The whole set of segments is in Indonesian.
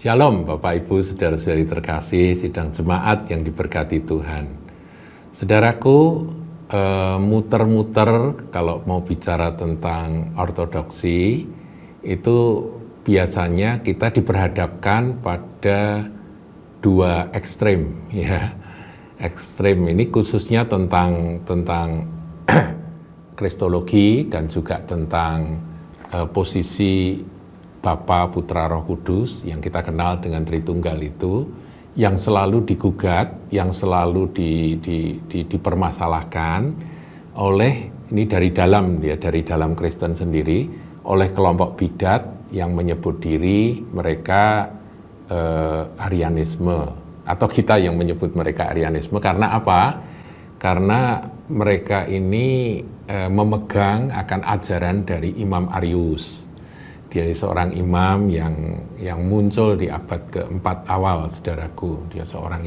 Shalom Bapak Ibu, saudara-saudari terkasih, sidang jemaat yang diberkati Tuhan. Saudaraku, muter-muter kalau mau bicara tentang ortodoksi, itu biasanya kita diperhadapkan pada dua ekstrem, ya. Ekstrem ini khususnya tentang kristologi dan juga tentang posisi Bapa, Putra, Roh Kudus yang kita kenal dengan Tritunggal itu, yang selalu digugat, yang selalu dipermasalahkan oleh, ini dari dalam Kristen sendiri, oleh kelompok bidat yang menyebut diri mereka Arianisme, atau kita yang menyebut mereka Arianisme. Karena apa? Karena mereka ini memegang akan ajaran dari Imam Arius. Dia seorang imam yang muncul di abad keempat awal, saudaraku. Dia seorang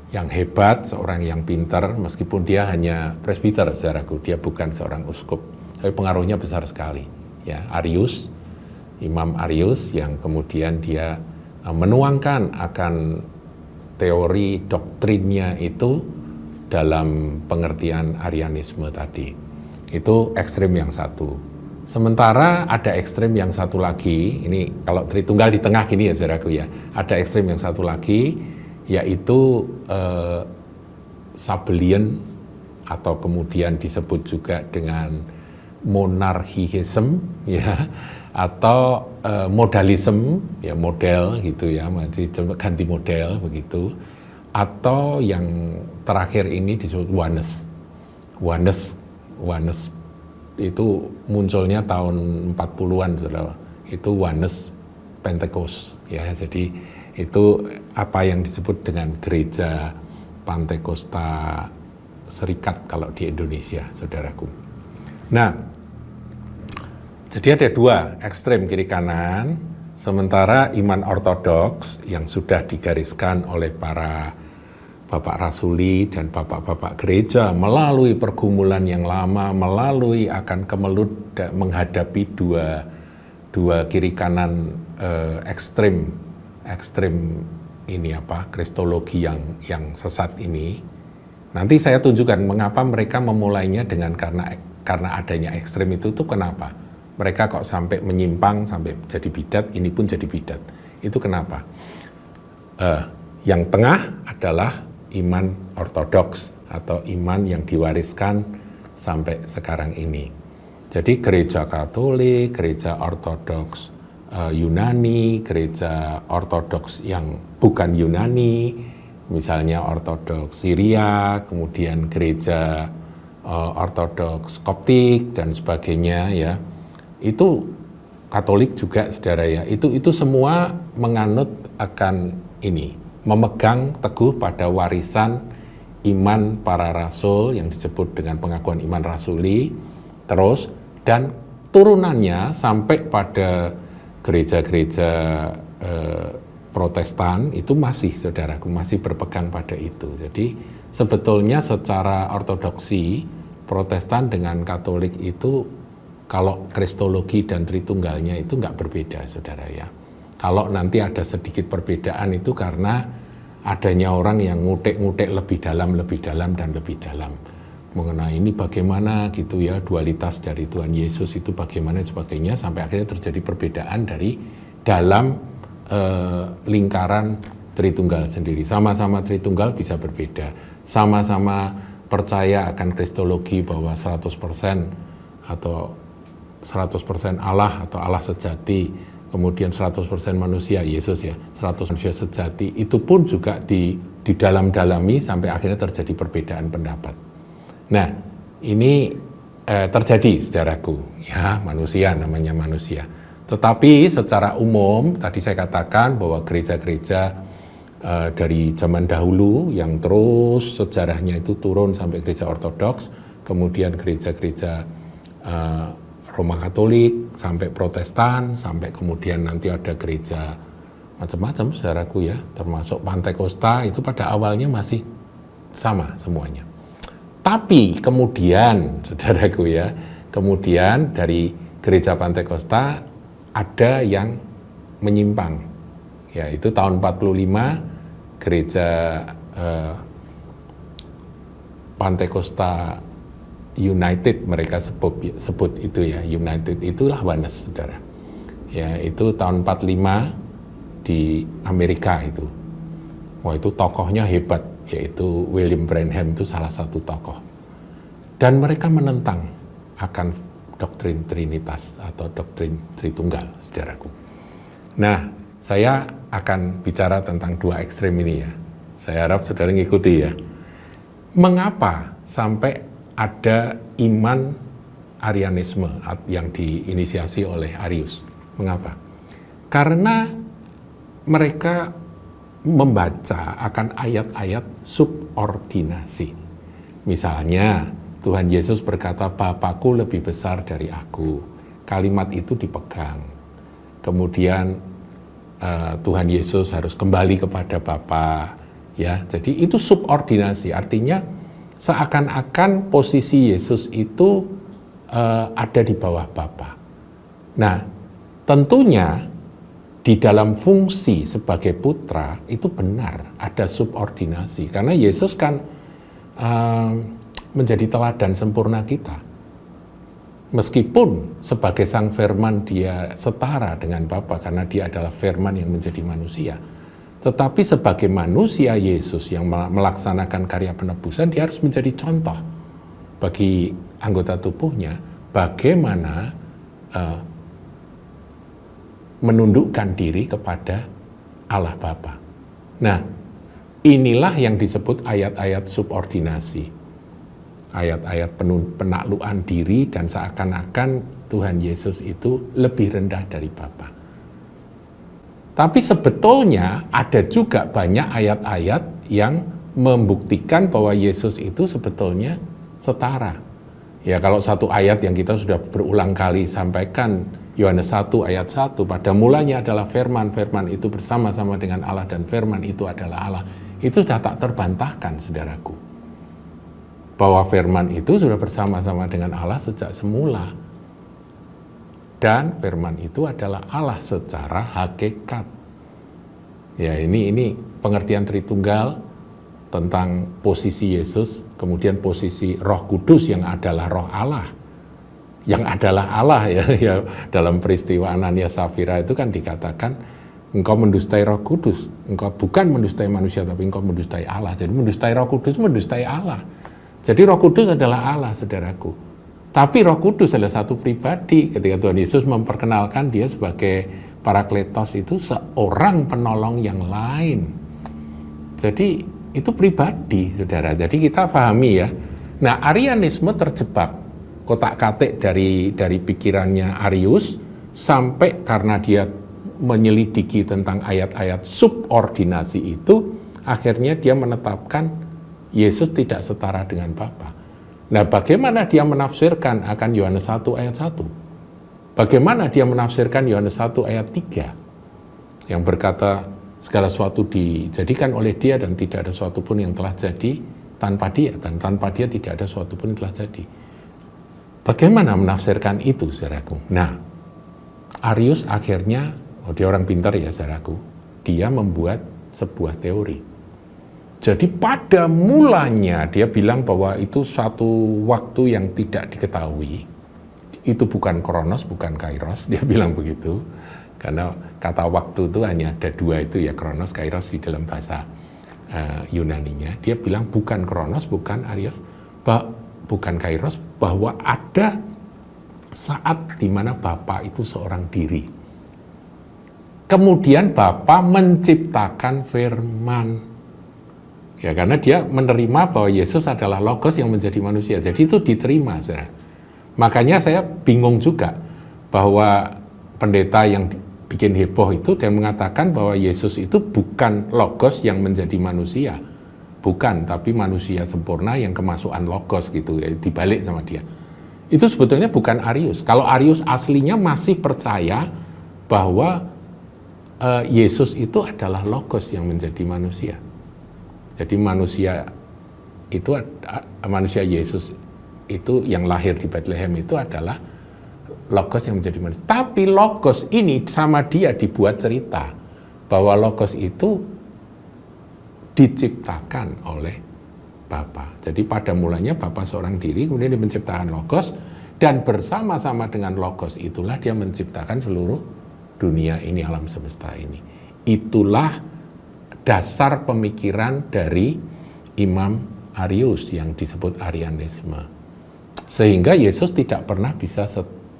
yang hebat, seorang yang pintar, meskipun dia hanya presbiter, saudaraku. Dia bukan seorang uskup, tapi pengaruhnya besar sekali. Ya, Arius, Imam Arius, yang kemudian dia menuangkan akan teori doktrinnya itu dalam pengertian Arianisme tadi. Itu ekstrem yang satu. Sementara ada ekstrem yang satu lagi, ini kalau Tritunggal di tengah gini ya saudaraku ya, ada ekstrem yang satu lagi, yaitu Sabellian, atau kemudian disebut juga dengan monarchism, ya, atau modalism, ya, model gitu ya, ganti model begitu, atau yang terakhir ini disebut oneness itu munculnya tahun 40-an, saudara. Itu Oneness Pentecost, ya. Jadi itu apa yang disebut dengan gereja Pantekosta Serikat kalau di Indonesia, saudaraku. Nah, jadi ada dua ekstrem kiri kanan, sementara iman ortodoks yang sudah digariskan oleh para Bapak Rasuli dan Bapak-Bapak gereja melalui pergumulan yang lama, melalui akan kemelut menghadapi dua kiri kanan ekstrem ini kristologi yang sesat ini. Nanti saya tunjukkan mengapa mereka memulainya dengan karena adanya ekstrem itu tuh kenapa? Mereka kok sampai menyimpang, sampai jadi bidat, ini pun jadi bidat. Itu kenapa? Yang tengah adalah iman ortodoks atau iman yang diwariskan sampai sekarang ini. Jadi gereja Katolik, gereja ortodoks Yunani, gereja ortodoks yang bukan Yunani, misalnya ortodoks Syria, kemudian gereja ortodoks Koptik dan sebagainya, ya. Itu Katolik juga, saudara, ya. Itu semua menganut akan ini, memegang teguh pada warisan iman para rasul yang disebut dengan pengakuan iman rasuli, terus dan turunannya sampai pada gereja-gereja Protestan itu masih, saudaraku, masih berpegang pada itu. Jadi sebetulnya secara ortodoksi Protestan dengan Katolik itu kalau kristologi dan Tritunggalnya itu nggak berbeda, saudara, ya. Kalau nanti ada sedikit perbedaan itu karena adanya orang yang ngutek-ngutek lebih dalam mengenai ini bagaimana gitu ya, dualitas dari Tuhan Yesus itu bagaimana sebagainya, sampai akhirnya terjadi perbedaan dari dalam lingkaran Tritunggal sendiri. Sama-sama Tritunggal bisa berbeda, sama-sama percaya akan kristologi bahwa 100% atau 100% Allah atau Allah sejati, kemudian 100% manusia, Yesus ya, 100% manusia sejati, itu pun juga di dalam-dalami sampai akhirnya terjadi perbedaan pendapat. Nah, ini terjadi, saudaraku, ya, manusia namanya manusia. Tetapi secara umum, tadi saya katakan bahwa gereja-gereja dari zaman dahulu yang terus sejarahnya itu turun sampai gereja ortodoks, kemudian gereja-gereja Roma Katolik, sampai Protestan, sampai kemudian nanti ada gereja macam-macam, saudaraku, ya, termasuk Pantekosta, itu pada awalnya masih sama semuanya. Tapi kemudian, saudaraku, ya, kemudian dari gereja Pantekosta ada yang menyimpang, Ya, itu tahun 45 gereja Pantekosta United, mereka sebut itu ya, United itulah Oneness, saudara. Ya, itu tahun 45 di Amerika itu. Wah, itu tokohnya hebat, yaitu William Branham itu salah satu tokoh. Dan mereka menentang akan doktrin Trinitas atau doktrin Tritunggal, saudaraku. Nah, saya akan bicara tentang dua ekstrem ini ya. Saya harap saudara ngikuti ya. Mengapa sampai ada iman Arianisme yang diinisiasi oleh Arius? Mengapa? Karena mereka membaca akan ayat-ayat subordinasi. Misalnya, Tuhan Yesus berkata, Bapakku lebih besar dari aku. Kalimat itu dipegang. Kemudian Tuhan Yesus harus kembali kepada Bapa. Ya, jadi itu subordinasi. Artinya seakan-akan posisi Yesus itu ada di bawah Bapa. Nah, tentunya di dalam fungsi sebagai putra itu benar ada subordinasi. Karena Yesus kan menjadi teladan sempurna kita. Meskipun sebagai sang firman dia setara dengan Bapa karena dia adalah firman yang menjadi manusia. Tetapi sebagai manusia Yesus yang melaksanakan karya penebusan, dia harus menjadi contoh bagi anggota tubuhnya bagaimana menundukkan diri kepada Allah Bapa. Nah, inilah yang disebut ayat-ayat subordinasi. Ayat-ayat penaklukan diri dan seakan-akan Tuhan Yesus itu lebih rendah dari Bapa. Tapi sebetulnya ada juga banyak ayat-ayat yang membuktikan bahwa Yesus itu sebetulnya setara. Ya, kalau satu ayat yang kita sudah berulang kali sampaikan, Yohanes 1 ayat 1, pada mulanya adalah firman, firman itu bersama-sama dengan Allah dan firman itu adalah Allah. Itu sudah tak terbantahkan, saudaraku. Bahwa firman itu sudah bersama-sama dengan Allah sejak semula. Dan firman itu adalah Allah secara hakikat. Ya, ini pengertian Tritunggal tentang posisi Yesus, kemudian posisi Roh Kudus yang adalah Roh Allah. Yang adalah Allah ya dalam peristiwa Anania Safira itu kan dikatakan engkau mendustai Roh Kudus, engkau bukan mendustai manusia tapi engkau mendustai Allah. Jadi mendustai Roh Kudus mendustai Allah. Jadi Roh Kudus adalah Allah, saudaraku. Tapi Roh Kudus adalah satu pribadi. Ketika Tuhan Yesus memperkenalkan dia sebagai Parakletos itu seorang penolong yang lain. Jadi itu pribadi, saudara. Jadi kita pahami ya. Nah, Arianisme terjebak kotak-katik dari pikirannya Arius sampai karena dia menyelidiki tentang ayat-ayat subordinasi itu, akhirnya dia menetapkan Yesus tidak setara dengan Bapa. Nah, bagaimana dia menafsirkan akan Yohanes 1 ayat 1? Bagaimana dia menafsirkan Yohanes 1 ayat 3? Yang berkata, segala sesuatu dijadikan oleh dia dan tidak ada sesuatu pun yang telah jadi tanpa dia. Dan tanpa dia tidak ada sesuatu pun yang telah jadi. Bagaimana menafsirkan itu, saudaraku? Nah, Arius akhirnya, dia orang pintar ya, saudaraku. Dia membuat sebuah teori. Jadi pada mulanya dia bilang bahwa itu satu waktu yang tidak diketahui. Itu bukan kronos, bukan kairos, dia bilang begitu. Karena kata waktu itu hanya ada dua itu ya, kronos, kairos di dalam bahasa Yunaninya. Dia bilang bukan kronos, bukan arios, bukan kairos, bahwa ada saat di mana Bapa itu seorang diri. Kemudian Bapa menciptakan firman. Ya, karena dia menerima bahwa Yesus adalah Logos yang menjadi manusia. Jadi itu diterima, saudara. Makanya saya bingung juga bahwa pendeta yang bikin heboh itu dan mengatakan bahwa Yesus itu bukan Logos yang menjadi manusia. Bukan, tapi manusia sempurna yang kemasukan Logos gitu, ya, dibalik sama dia. Itu sebetulnya bukan Arius. Kalau Arius aslinya masih percaya bahwa Yesus itu adalah Logos yang menjadi manusia. Jadi manusia Yesus itu yang lahir di Bethlehem itu adalah Logos yang menjadi manusia. Tapi Logos ini sama dia dibuat cerita. bahwa Logos itu diciptakan oleh Bapa. Jadi pada mulanya Bapa seorang diri, kemudian dia menciptakan Logos, dan bersama-sama dengan Logos itulah dia menciptakan seluruh dunia ini, alam semesta ini. Itulah dasar pemikiran dari Imam Arius yang disebut Arianisme. Sehingga Yesus tidak pernah bisa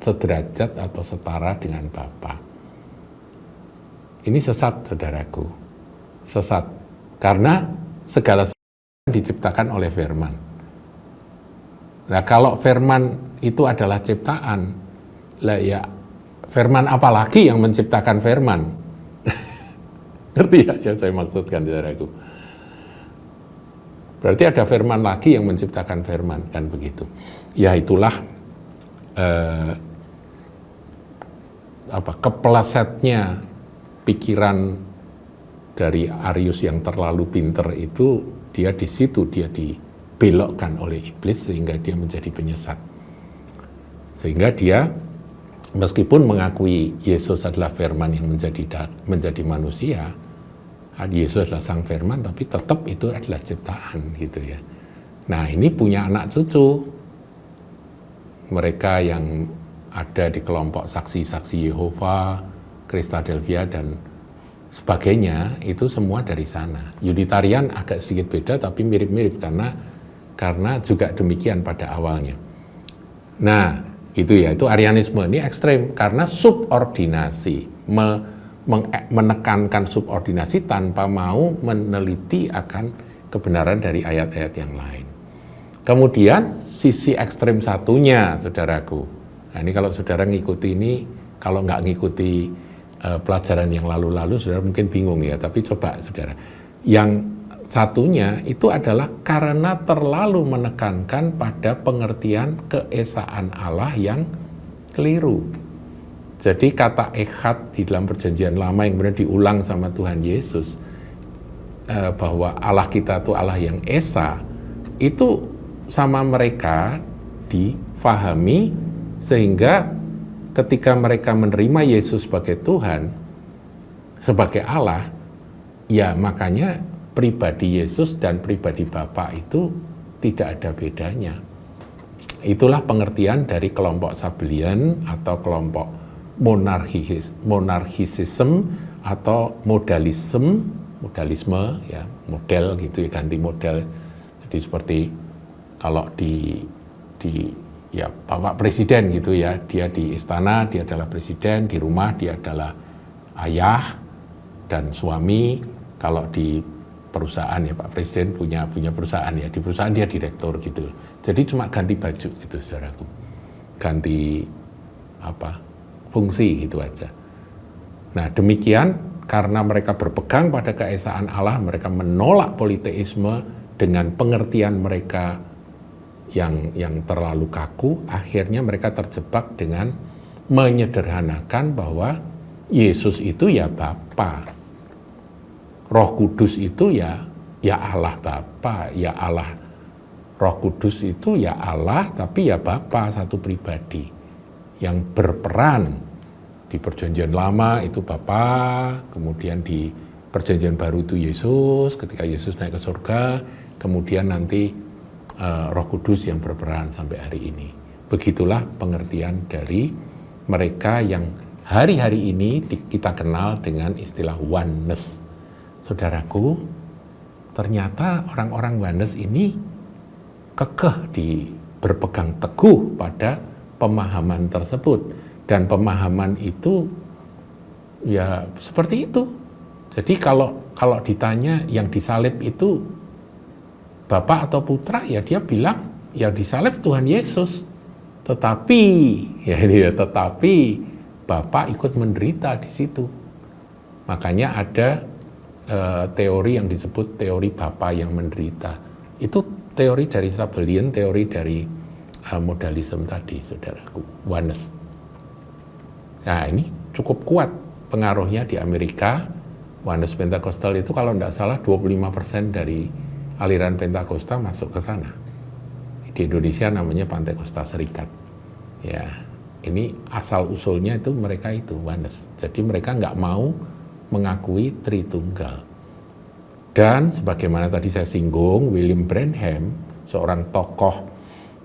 sederajat atau setara dengan Bapa. Ini sesat, saudaraku. Sesat. Karena segala sesuatu diciptakan oleh firman. Nah, kalau firman itu adalah ciptaan, lah ya firman apalagi yang menciptakan firman? Ngerti ya yang saya maksudkan, saudaraku? Berarti ada firman lagi yang menciptakan firman, kan begitu. Ya itulah keplesetnya pikiran dari Arius yang terlalu pinter itu, dia di situ dia dibelokkan oleh iblis sehingga dia menjadi penyesat. Sehingga dia meskipun mengakui Yesus adalah firman yang menjadi manusia, Yesus adalah sang firman, tapi tetap itu adalah ciptaan gitu ya. Nah, ini punya anak cucu. Mereka yang ada di kelompok saksi-saksi Yehova, Christadelphia dan sebagainya, itu semua dari sana. Unitarian agak sedikit beda tapi mirip-mirip karena juga demikian pada awalnya. Nah, itu ya, itu Arianisme ini ekstrem karena subordinasi, menekankan subordinasi tanpa mau meneliti akan kebenaran dari ayat-ayat yang lain. Kemudian sisi ekstrem satunya, saudaraku. Nah, ini kalau saudara ngikuti ini, kalau nggak ngikuti pelajaran yang lalu-lalu, saudara mungkin bingung ya. Tapi coba, saudara. Yang satunya itu adalah karena terlalu menekankan pada pengertian keesaan Allah yang keliru. Jadi kata echad di dalam perjanjian lama yang kemudian diulang sama Tuhan Yesus, bahwa Allah kita itu Allah yang esa, itu sama mereka difahami sehingga ketika mereka menerima Yesus sebagai Tuhan, sebagai Allah, ya makanya pribadi Yesus dan pribadi Bapa itu tidak ada bedanya. Itulah pengertian dari kelompok Sabellian atau kelompok monarchism atau modalisme ya, model gitu ya, ganti model. Jadi seperti kalau di ya Bapak Presiden gitu ya, dia di istana dia adalah presiden, di rumah dia adalah ayah dan suami. Kalau di perusahaan ya Pak Presiden punya perusahaan ya, di perusahaan dia direktur gitu. Jadi cuma ganti baju gitu, saudaraku, ganti fungsi gitu aja. Nah demikian karena mereka berpegang pada keesaan Allah, mereka menolak politeisme dengan pengertian mereka yang terlalu kaku. Akhirnya mereka terjebak dengan menyederhanakan bahwa Yesus itu ya Bapa, Roh Kudus itu ya Allah Bapa, ya Allah. Roh Kudus itu ya Allah, tapi ya Bapa, satu pribadi yang berperan. Di perjanjian lama itu Bapa, kemudian di perjanjian baru itu Yesus, ketika Yesus naik ke surga, kemudian nanti Roh Kudus yang berperan sampai hari ini. Begitulah pengertian dari mereka yang hari-hari ini kita kenal dengan istilah oneness. Saudaraku, ternyata orang-orang oneness ini kekeh berpegang teguh pada pemahaman tersebut. Dan pemahaman itu ya seperti itu. Jadi kalau ditanya yang disalib itu Bapa atau Putra, ya dia bilang ya disalib Tuhan Yesus. Tetapi Bapa ikut menderita di situ. Makanya ada teori yang disebut teori Bapa yang menderita. Itu teori dari Sabellian, teori dari modalisme tadi, saudaraku, oneness. Nah ini cukup kuat pengaruhnya di Amerika. Oneness Pentakostal itu kalau tidak salah 25% dari aliran Pentakosta masuk ke sana. Di Indonesia namanya Pantekosta Serikat. Ya, ini asal usulnya itu mereka itu oneness. Jadi mereka nggak mau mengakui Tritunggal. Dan sebagaimana tadi saya singgung, William Branham, seorang tokoh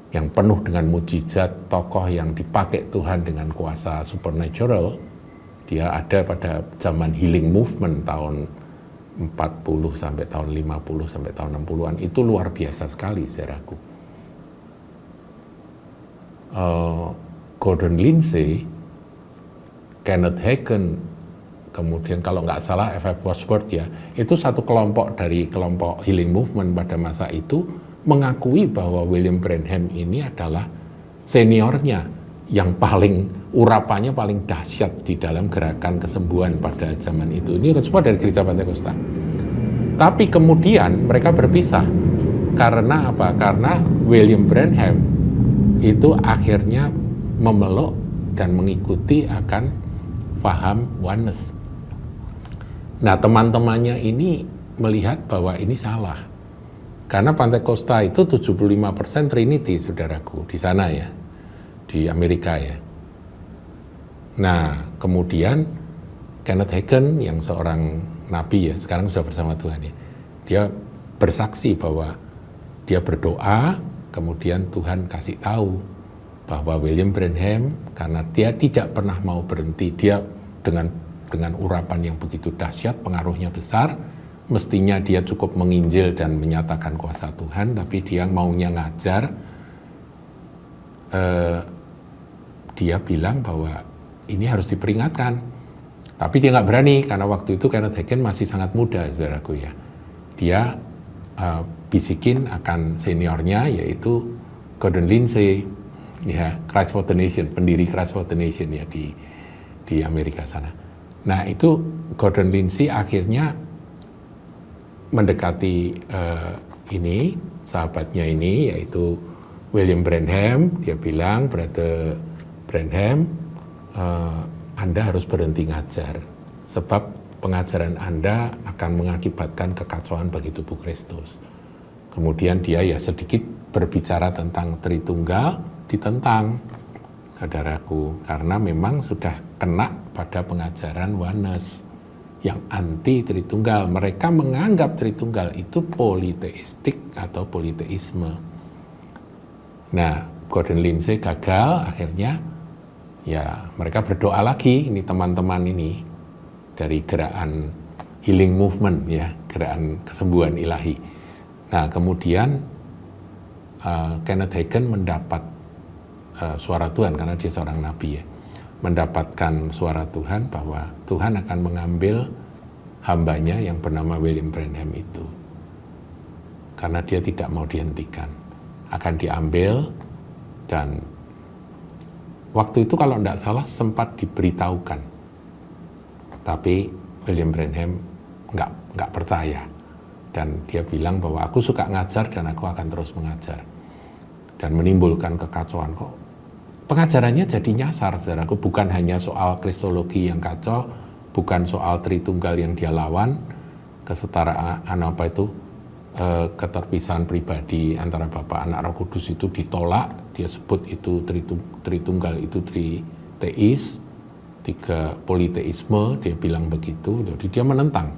yang penuh dengan mujizat, tokoh yang dipakai Tuhan dengan kuasa supernatural. Dia ada pada zaman healing movement tahun 40 sampai tahun 50 sampai tahun 60-an. Itu luar biasa sekali, saudaraku. Gordon Lindsay, Kenneth Hagin, kemudian kalau nggak salah F.F. Bosworth ya, itu satu kelompok dari kelompok healing movement pada masa itu mengakui bahwa William Branham ini adalah seniornya yang paling urapannya paling dahsyat di dalam gerakan kesembuhan pada zaman itu. Ini semua dari gereja Pantekosta. Tapi kemudian mereka berpisah. Karena apa? Karena William Branham itu akhirnya memeluk dan mengikuti akan paham oneness. Nah, teman-temannya ini melihat bahwa ini salah. Karena Pantekosta itu 75% Trinity, saudaraku, di sana ya, di Amerika ya. Nah, kemudian Kenneth Hagin yang seorang nabi ya, sekarang sudah bersama Tuhan ya, dia bersaksi bahwa dia berdoa, kemudian Tuhan kasih tahu bahwa William Branham, karena dia tidak pernah mau berhenti, dia dengan urapan yang begitu dahsyat, pengaruhnya besar, mestinya dia cukup menginjil dan menyatakan kuasa Tuhan, tapi dia maunya ngajar. Dia bilang bahwa ini harus diperingatkan, tapi dia nggak berani karena waktu itu Kenneth Hagin masih sangat muda, saudaraku ya. Dia bisikin akan seniornya, yaitu Gordon Lindsay, ya, Christ for the Nation, pendiri Christ for the Nation ya di Amerika sana. Nah, itu Gordon Lindsay akhirnya mendekati ini, sahabatnya ini, yaitu William Branham. Dia bilang, Brother Branham, Anda harus berhenti ngajar, sebab pengajaran Anda akan mengakibatkan kekacauan bagi tubuh Kristus. Kemudian dia ya sedikit berbicara tentang Tritunggal, ditentang, saudaraku, karena memang sudah kena pada pengajaran oneness yang anti Tritunggal. Mereka menganggap Tritunggal itu politeistik atau politeisme. Nah, Gordon Lindsay gagal, akhirnya ya mereka berdoa lagi, ini teman-teman ini dari gerakan healing movement ya, gerakan kesembuhan ilahi. Nah, kemudian Kenneth Hagin mendapat suara Tuhan, karena dia seorang nabi ya, mendapatkan suara Tuhan bahwa Tuhan akan mengambil hambanya yang bernama William Branham itu, karena dia tidak mau dihentikan, akan diambil. Dan waktu itu kalau tidak salah sempat diberitahukan, tapi William Branham nggak percaya, dan dia bilang bahwa aku suka ngajar dan aku akan terus mengajar, dan menimbulkan kekacauan. Kok pengajarannya jadi nyasar, saudaraku, bukan hanya soal kristologi yang kacau, bukan soal Tritunggal yang dia lawan, kesetaraan apa itu, keterpisahan pribadi antara Bapa, Anak, Roh Kudus itu ditolak. Dia sebut itu Tritunggal itu triteis, tiga politeisme, dia bilang begitu. Jadi dia menentang.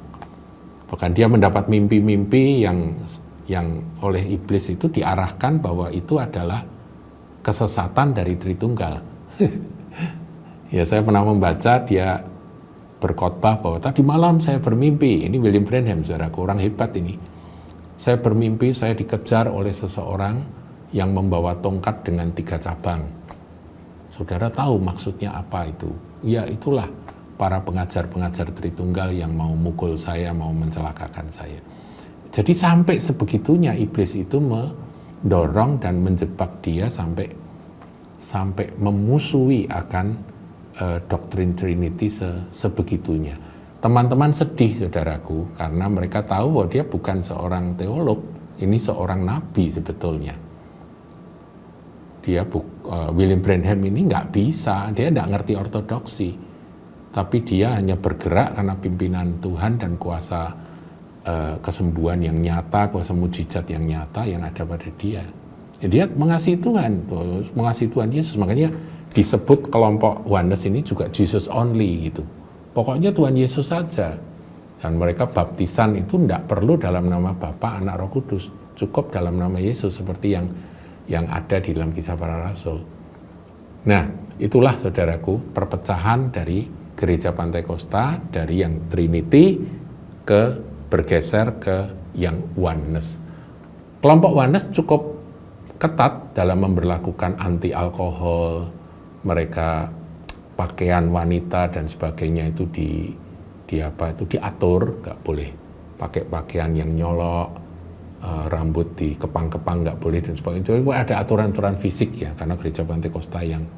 Bahkan dia mendapat mimpi-mimpi yang oleh iblis itu diarahkan bahwa itu adalah kesesatan dari Tritunggal. Ya, saya pernah membaca dia berkhotbah bahwa tadi malam saya bermimpi, ini William Branham, saudaraku, orang hebat ini. Saya bermimpi saya dikejar oleh seseorang yang membawa tongkat dengan 3 cabang. Saudara tahu maksudnya apa itu? Ya, itulah para pengajar-pengajar Tritunggal yang mau mukul saya, mau mencelakakan saya. Jadi sampai sebegitunya iblis itu mendorong dan menjebak dia sampai memusuhi akan doktrin Trinity sebegitunya. Teman-teman sedih, saudaraku, karena mereka tahu bahwa dia bukan seorang teolog, ini seorang nabi sebetulnya. William Branham ini nggak bisa, dia nggak ngerti ortodoksi, tapi dia hanya bergerak karena pimpinan Tuhan dan kuasa kesembuhan yang nyata, kuasa mujizat yang nyata yang ada pada dia. Ya, dia mengasihi Tuhan Yesus, makanya disebut kelompok oneness ini juga Jesus only gitu. Pokoknya Tuhan Yesus saja. Dan mereka baptisan itu tidak perlu dalam nama Bapa, Anak, Roh Kudus. Cukup dalam nama Yesus seperti yang ada di dalam Kisah Para Rasul. Nah, itulah saudaraku perpecahan dari gereja Pantai Kosta dari yang Trinity bergeser ke yang Oneness. Kelompok Oneness cukup ketat dalam memberlakukan anti alkohol, mereka pakaian wanita dan sebagainya itu diatur, nggak boleh pakai pakaian yang nyolok, rambut dikepang-kepang nggak boleh dan sebagainya. Jadi ada aturan-aturan fisik ya, karena gereja Pantai Kosta yang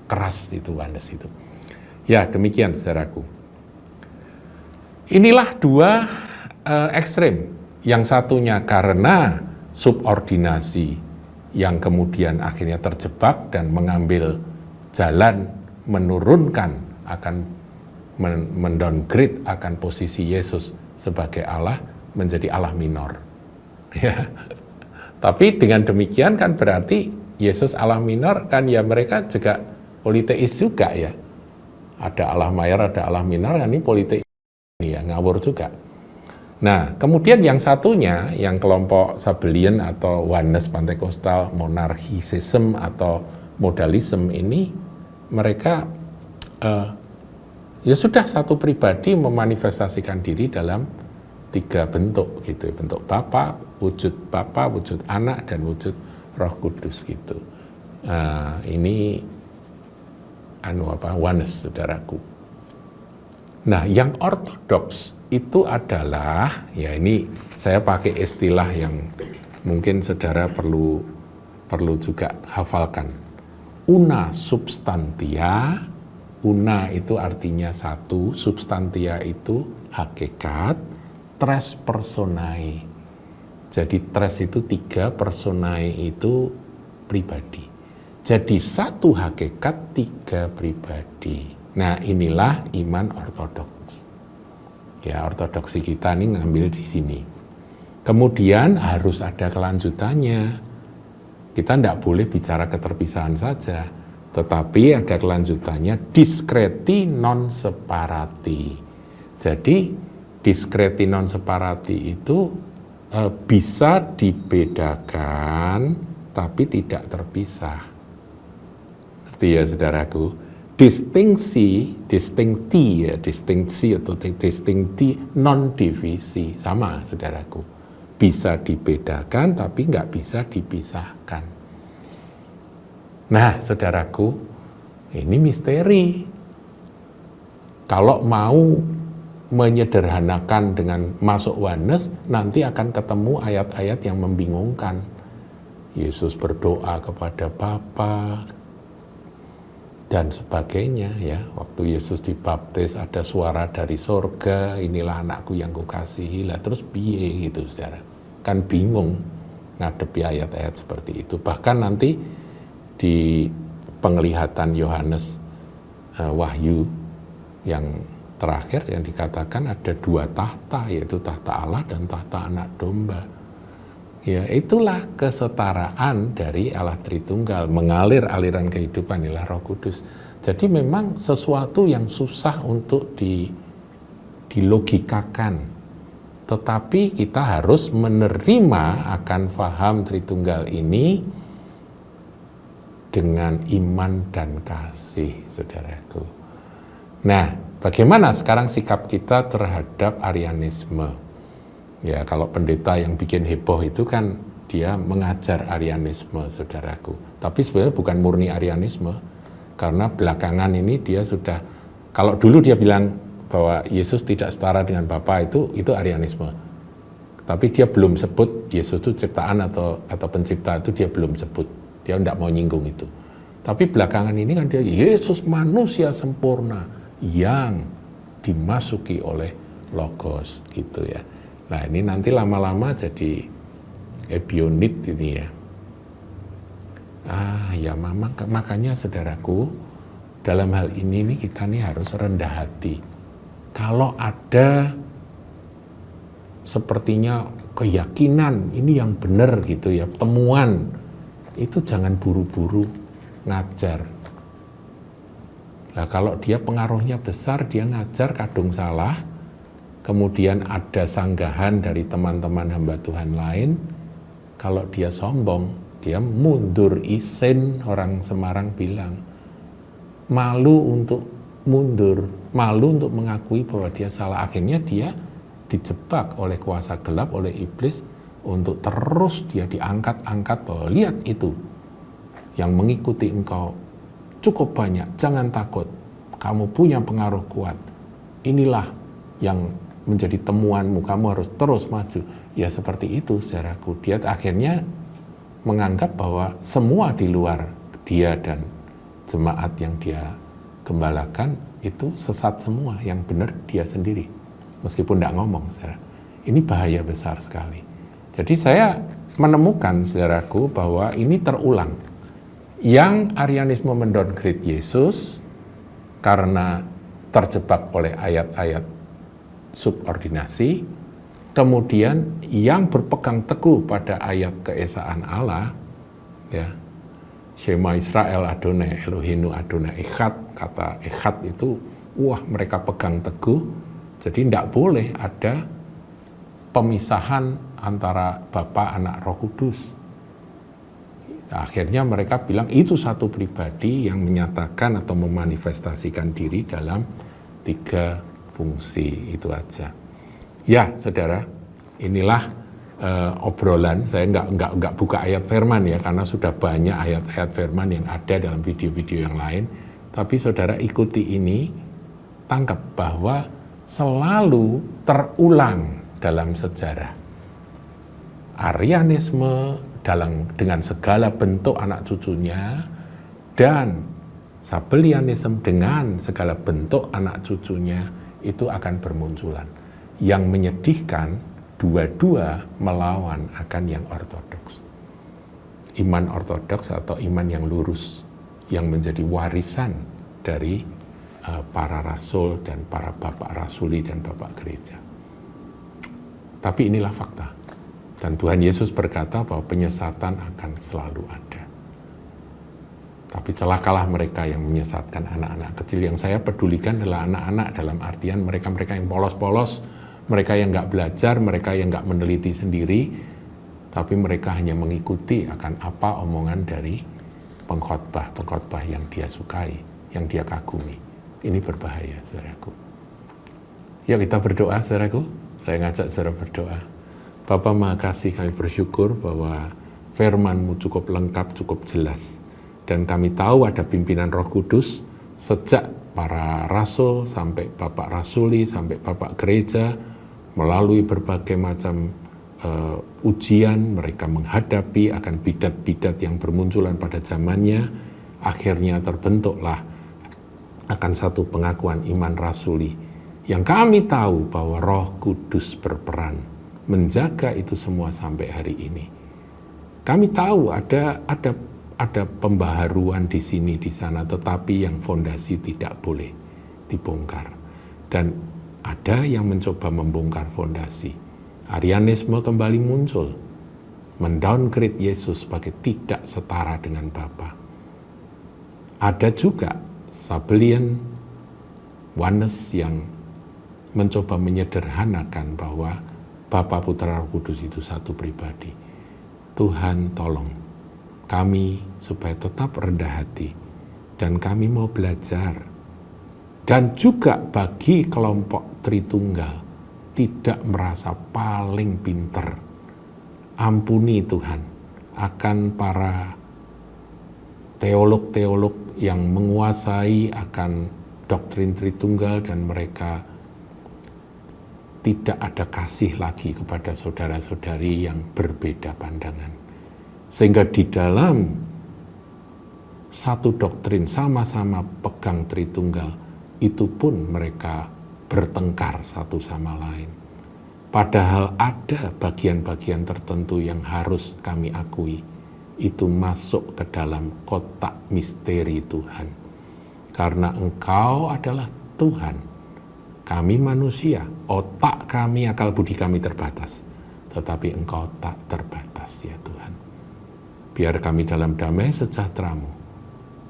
keras itu, Oneness itu. Ya demikian saudaraku. Inilah dua ekstrem. Yang satunya karena subordinasi yang kemudian akhirnya terjebak dan mengambil jalan menurunkan akan mendowngrade akan posisi Yesus sebagai Allah menjadi Allah minor. Ya. Tapi dengan demikian kan berarti Yesus Allah minor kan ya mereka juga politeis juga ya. Ada Allah mayor, ada Allah minor, ini politeis ya ngawur juga. Nah, kemudian yang satunya, yang kelompok Sabellian atau Oneness Pentekostal, monarchism atau modalism ini, mereka ya sudah satu pribadi memanifestasikan diri dalam 3 bentuk gitu, bentuk Bapa, wujud Anak, dan wujud Roh Kudus gitu. Ini Oneness, saudaraku. Nah, yang ortodoks itu adalah, ya ini saya pakai istilah yang mungkin saudara perlu juga hafalkan. Una substantia, una itu artinya satu, substantia itu hakikat, tres personae. Jadi tres itu 3, personae itu pribadi. Jadi satu hakikat, 3 pribadi. Nah inilah iman ortodoks. Ya, ortodoksi kita ini ngambil di sini. Kemudian harus ada kelanjutannya. Kita tidak boleh bicara keterpisahan saja, tetapi ada kelanjutannya, diskreti non separati. Jadi diskreti non separati itu bisa dibedakan tapi tidak terpisah. Ngerti ya saudaraku? Distingsi atau distinkti non divisi, sama saudaraku, bisa dibedakan tapi nggak bisa dipisahkan. Nah saudaraku, ini misteri. Kalau mau menyederhanakan dengan masuk Oneness, nanti akan ketemu ayat-ayat yang membingungkan. Yesus berdoa kepada Bapa dan sebagainya ya. Waktu Yesus dibaptis ada suara dari sorga, inilah anakku yang kukasihi, lah terus piye gitu saudara. Kan bingung ngadepi ayat-ayat seperti itu. Bahkan nanti di penglihatan Yohanes Wahyu yang terakhir yang dikatakan ada 2 tahta, yaitu tahta Allah dan tahta anak domba. Ya, itulah kesetaraan dari Allah Tritunggal, mengalir aliran kehidupan inilah Roh Kudus. Jadi memang sesuatu yang susah untuk dilogikakan. Tetapi kita harus menerima akan faham Tritunggal ini dengan iman dan kasih, saudaraku. Nah, bagaimana sekarang sikap kita terhadap Arianisme? Ya, kalau pendeta yang bikin heboh itu kan dia mengajar Arianisme, saudaraku. Tapi sebenarnya bukan murni Arianisme, karena belakangan ini dia sudah, kalau dulu dia bilang bahwa Yesus tidak setara dengan Bapa, itu Arianisme. Tapi dia belum sebut Yesus itu ciptaan atau pencipta, itu dia belum sebut. Dia tidak mau nyinggung itu. Tapi belakangan ini kan dia Yesus manusia sempurna yang dimasuki oleh Logos gitu ya. Nah ini nanti lama-lama jadi ebionit ini ya. Ya makanya saudaraku, dalam hal ini kita nih harus rendah hati. Kalau ada sepertinya keyakinan ini yang benar gitu ya, temuan, itu jangan buru-buru ngajar. Nah, kalau dia pengaruhnya besar, dia ngajar kadung salah, kemudian ada sanggahan dari teman-teman hamba Tuhan lain, kalau dia sombong, dia mundur isin, orang Semarang bilang. Malu untuk mundur, malu untuk mengakui bahwa dia salah. Akhirnya dia dijebak oleh kuasa gelap, oleh iblis, untuk terus dia diangkat-angkat bahwa lihat itu, yang mengikuti engkau cukup banyak, jangan takut, kamu punya pengaruh kuat, inilah yang menjadi temuanmu, kamu harus terus maju. Ya seperti itu saudaraku, dia akhirnya menganggap bahwa semua di luar dia dan jemaat yang dia gembalakan itu sesat semua, yang benar dia sendiri, meskipun tidak ngomong, saudara. Ini bahaya besar sekali. Jadi saya menemukan, saudaraku, bahwa ini terulang. Yang Arianisme mendowngrade Yesus karena terjebak oleh ayat-ayat subordinasi, kemudian yang berpegang teguh pada ayat keesaan Allah, ya, Shema Israel Adonai Elohenu Adonai Echad, kata Echad itu, wah mereka pegang teguh, jadi tidak boleh ada pemisahan antara Bapa, Anak, Roh Kudus. Akhirnya mereka bilang itu satu pribadi yang menyatakan atau memanifestasikan diri dalam 3 fungsi itu aja. Ya, saudara, inilah obrolan. Saya nggak buka ayat firman ya, karena sudah banyak ayat-ayat firman yang ada dalam video-video yang lain. Tapi saudara ikuti ini, tangkap bahwa selalu terulang dalam sejarah. Arianisme dengan segala bentuk anak cucunya, dan Sabellianisme dengan segala bentuk anak cucunya itu akan bermunculan. Yang menyedihkan, dua-dua melawan akan yang ortodoks. Iman ortodoks atau iman yang lurus, yang menjadi warisan dari para rasul dan para bapak rasuli dan bapak gereja. Tapi inilah fakta. Dan Tuhan Yesus berkata bahwa penyesatan akan selalu ada. Tapi celakalah mereka yang menyesatkan anak-anak kecil. Yang saya pedulikan adalah anak-anak dalam artian mereka-mereka yang polos-polos, mereka yang nggak belajar, mereka yang nggak meneliti sendiri, tapi mereka hanya mengikuti akan apa omongan dari pengkhotbah yang dia sukai, yang dia kagumi. Ini berbahaya, saudaraku. Yuk kita berdoa, saudaraku. Saya ngajak saudara berdoa. Bapa Maha Kasih, kami bersyukur bahwa firman-Mu cukup lengkap, cukup jelas. Dan kami tahu ada pimpinan Roh Kudus sejak para rasul sampai Bapak Rasuli, sampai Bapak Gereja, melalui berbagai macam ujian, mereka menghadapi akan bidat-bidat yang bermunculan pada zamannya, akhirnya terbentuklah akan satu pengakuan iman rasuli, yang kami tahu bahwa Roh Kudus berperan menjaga itu semua sampai hari ini. Kami tahu ada pembaharuan di sini di sana, tetapi yang fondasi tidak boleh dibongkar. Dan ada yang mencoba membongkar fondasi. Arianisme kembali muncul, mendowngrade Yesus sebagai tidak setara dengan Bapa. Ada juga Sabellian oneness yang mencoba menyederhanakan bahwa Bapa, Putra, Roh Kudus itu satu pribadi. Tuhan tolong kami supaya tetap rendah hati, dan kami mau belajar. Dan juga bagi kelompok Tritunggal, tidak merasa paling pinter. Ampuni Tuhan akan para teolog-teolog yang menguasai akan doktrin Tritunggal, dan mereka tidak ada kasih lagi kepada saudara-saudari yang berbeda pandangan. Sehingga di dalam satu doktrin sama-sama pegang Tritunggal, itu pun mereka bertengkar satu sama lain. Padahal ada bagian-bagian tertentu yang harus kami akui, itu masuk ke dalam kotak misteri Tuhan. Karena Engkau adalah Tuhan. Kami manusia, otak kami, akal budi kami terbatas. Tetapi Engkau tak terbatas ya Tuhan. Biar kami dalam damai sejahtera-Mu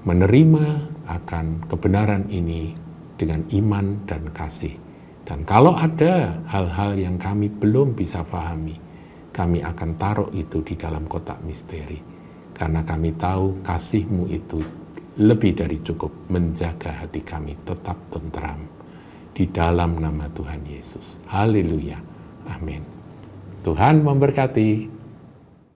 menerima akan kebenaran ini dengan iman dan kasih. Dan kalau ada hal-hal yang kami belum bisa pahami, kami akan taruh itu di dalam kotak misteri. Karena kami tahu kasih-Mu itu lebih dari cukup menjaga hati kami tetap tentram. Di dalam nama Tuhan Yesus. Haleluya. Amin. Tuhan memberkati.